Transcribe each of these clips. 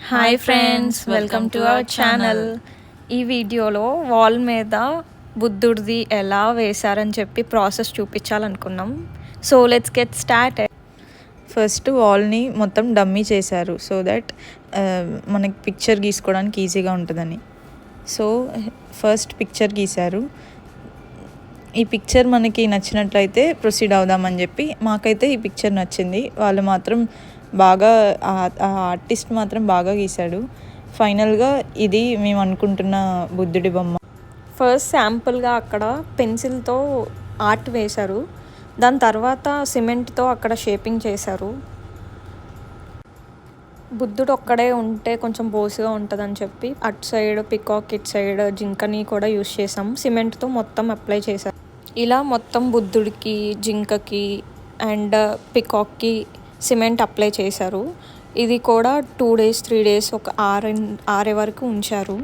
Hi friends, welcome to our channel. ఈ వీడియోలో wall మీద బుద్ధుడిది ఎలా వేశారని చెప్పి ప్రాసెస్ చూపించాలనుకున్నాం. So let's get start. First వాల్ని మొత్తం డమ్మీ చేశారు సో దట్ మనకి పిక్చర్ గీసుకోవడానికి ఈజీగా ఉంటుందని. సో ఫస్ట్ పిక్చర్ గీశారు. ఈ పిక్చర్ మనకి నచ్చినట్లయితే ప్రొసీడ్ అవుదామని చెప్పి మాకైతే ఈ పిక్చర్ నచ్చింది. వాళ్ళు మాత్రం బాగా ఆర్టిస్ట్ మాత్రం బాగా గీశాడు. ఫైనల్గా ఇది మేము అనుకుంటున్న బుద్ధుడి బొమ్మ. ఫస్ట్ శాంపుల్గా అక్కడ పెన్సిల్తో ఆర్ట్ వేశారు. దాని తర్వాత సిమెంట్తో అక్కడ షేపింగ్ చేశారు. బుద్ధుడు ఒక్కడే ఉంటే కొంచెం బోసుగా ఉంటుందని చెప్పి అటు సైడ్ పికాక్, ఇటు సైడ్ జింకని కూడా యూస్ చేసాం. సిమెంట్తో మొత్తం అప్లై చేశారు. ఇలా మొత్తం బుద్ధుడికి, జింకకి అండ్ పికాక్కి సిమెంట్ అప్లై చేశారు. ఇది కూడా 2 days 3 days ఒక 6 వరకు ఉంచారు.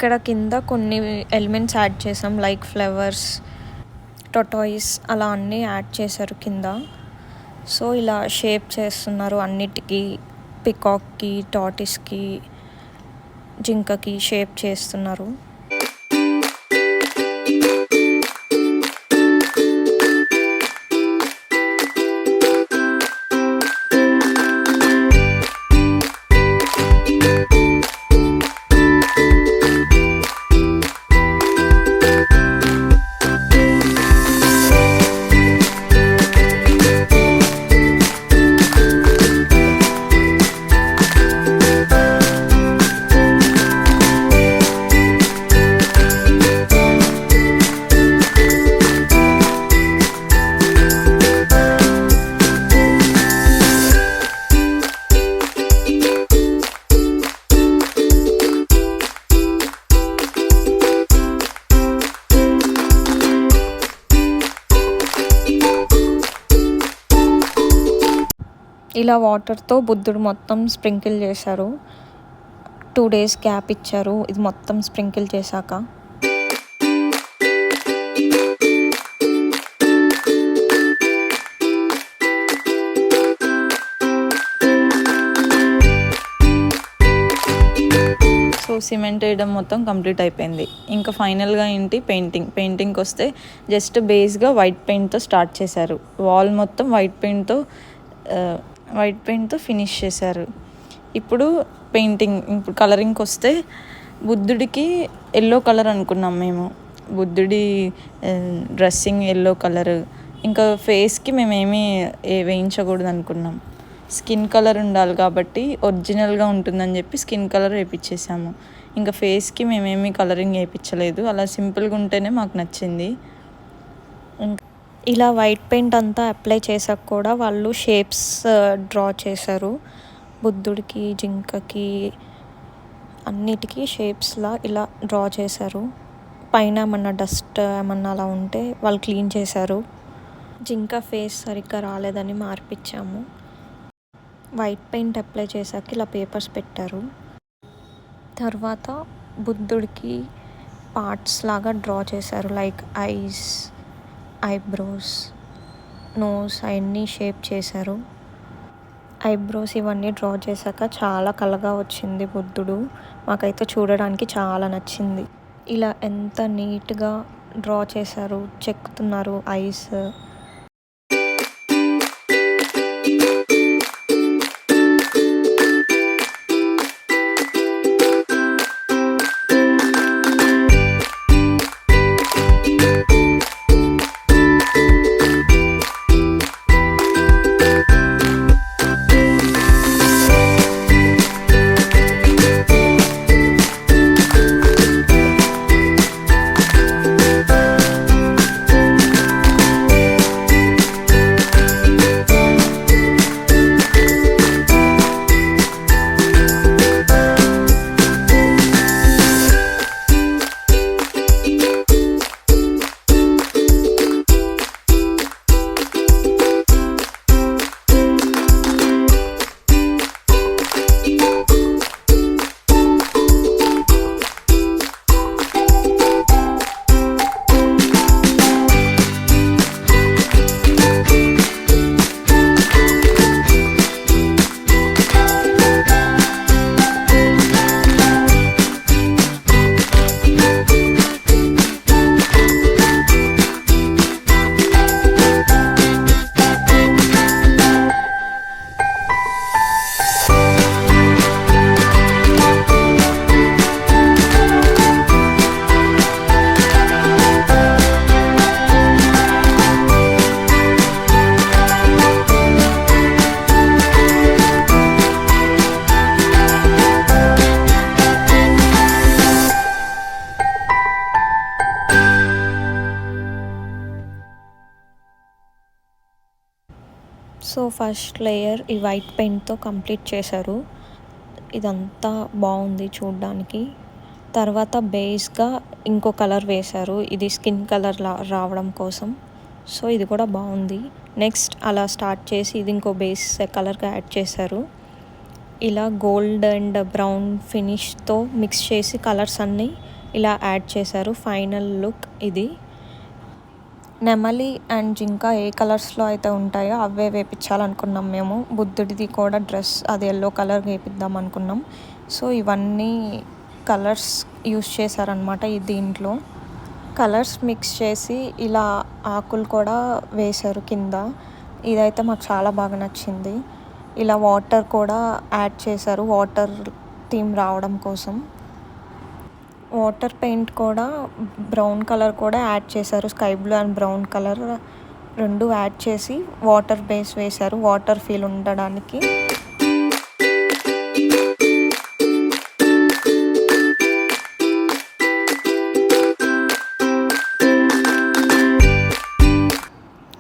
ఇక్కడ కింద కొన్ని ఎలిమెంట్స్ యాడ్ చేసాం, లైక్ ఫ్లవర్స్, టొటాయిస్, అలా అన్నీ యాడ్ చేశారు కింద. సో ఇలా షేప్ చేస్తున్నారు అన్నిటికీ. పికాక్కి, టార్టిస్కి, జింకకి షేప్ చేస్తున్నారు. ఇలా వాటర్తో బుద్ధుడు మొత్తం స్ప్రింకిల్ చేశారు. 2 days గ్యాప్ ఇచ్చారు ఇది మొత్తం స్ప్రింకిల్ చేశాక. సో సిమెంట్ వేయడం మొత్తం కంప్లీట్ అయిపోయింది. ఇంకా ఫైనల్గా ఏంటి పెయింటింగ్కి వస్తే జస్ట్ బేస్గా వైట్ పెయింట్తో స్టార్ట్ చేశారు. వాల్ మొత్తం వైట్ పెయింట్తో ఫినిష్ చేశారు. ఇప్పుడు కలరింగ్కి వస్తే బుద్ధుడికి ఎల్లో కలర్ అనుకున్నాం మేము. బుద్ధుడి డ్రెస్సింగ్ ఎల్లో కలర్. ఇంకా ఫేస్కి మేమేమీ వేయించకూడదు అనుకున్నాం. స్కిన్ కలర్ ఉండాలి కాబట్టి ఒరిజినల్గా ఉంటుందని చెప్పి స్కిన్ కలర్ వేయించేసాము. ఇంకా ఫేస్కి మేమేమీ కలరింగ్ వేయించలేదు. అలా సింపుల్గా ఉంటేనే మాకు నచ్చింది. ఇలా వైట్ పెయింట్ అంతా అప్లై చేసాక కూడా వాళ్ళు షేప్స్ డ్రా చేశారు. బుద్ధుడికి, జింకకి అన్నిటికీ షేప్స్లా ఇలా డ్రా చేశారు. పైన ఏమన్నా డస్ట్ ఏమన్నా అలా ఉంటే వాళ్ళు క్లీన్ చేశారు. జింక ఫేస్ సరిగ్గా రాలేదని మార్పిచ్చాము. వైట్ పెయింట్ అప్లై చేశాక ఇలా పేపర్స్ పెట్టారు. తర్వాత బుద్ధుడికి పార్ట్స్ లాగా డ్రా చేశారు, లైక్ ఐస్, ఐబ్రోస్, నోస్ అవన్నీ షేప్ చేశారు. ఐబ్రోస్ ఇవన్నీ డ్రా చేశాక చాలా కళగా వచ్చింది బుద్ధుడు. మాకైతే చూడడానికి చాలా నచ్చింది. ఇలా ఎంత నీట్గా డ్రా చేశారు, చెక్కుతున్నారు ఐస్. సో ఫస్ట్ లేయర్ ఈ వైట్ పెయింట్తో కంప్లీట్ చేశారు. ఇదంతా బాగుంది చూడ్డానికి. తర్వాత బేస్గా ఇంకో కలర్ వేశారు, ఇది స్కిన్ కలర్ రావడం కోసం. సో ఇది కూడా బాగుంది. నెక్స్ట్ అలా స్టార్ట్ చేసి ఇది ఇంకో బేస్ కలర్గా యాడ్ చేశారు. ఇలా గోల్డ్ అండ్ బ్రౌన్ ఫినిష్తో మిక్స్ చేసి కలర్స్ అన్నీ ఇలా యాడ్ చేశారు. ఫైనల్ లుక్ ఇది. నెమలి అండ్ జింక ఏ కలర్స్లో అయితే ఉంటాయో అవే వేయించాలనుకున్నాం మేము. బుద్ధుడిది కూడా డ్రెస్ అది ఎల్లో కలర్ వేపిద్దాం అనుకున్నాం. సో ఇవన్నీ కలర్స్ యూస్ చేశారనమాట దీంట్లో. కలర్స్ మిక్స్ చేసి ఇలా ఆకులు కూడా వేశారు కింద. ఇదైతే మాకు చాలా బాగా నచ్చింది. ఇలా వాటర్ కూడా యాడ్ చేశారు, వాటర్ థీమ్ రావడం కోసం. వాటర్ పెయింట్ కూడా బ్రౌన్ కలర్ కూడా యాడ్ చేశారు. Sky blue and brown colour రెండు యాడ్ చేసి వాటర్ బేస్ వేశారు, వాటర్ ఫీల్ ఉండడానికి.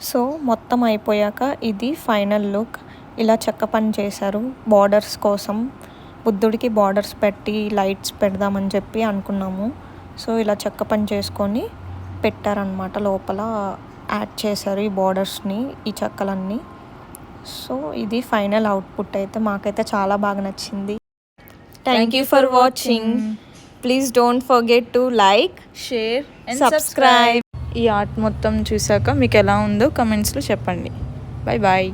సో మొత్తం అయిపోయాక ఇది ఫైనల్ లుక్. ఇలా చెక్క పని చేశారు బార్డర్స్ కోసం. బుద్ధుడికి బార్డర్స్ పెట్టి లైట్స్ పెడదామని చెప్పి అనుకున్నాము. సో ఇలా చెక్క పని చేసుకొని పెట్టారనమాట. లోపల యాడ్ చేశారు ఈ బార్డర్స్ని, ఈ చెక్కలన్నీ. సో ఇది ఫైనల్ అవుట్పుట్. అయితే మాకైతే చాలా బాగా నచ్చింది. Thank you for watching. Please don't forget to like, share and subscribe. ఈ ఆర్ట్ మొత్తం చూసాక మీకు ఎలా ఉందో కమెంట్స్లో చెప్పండి. Bye bye.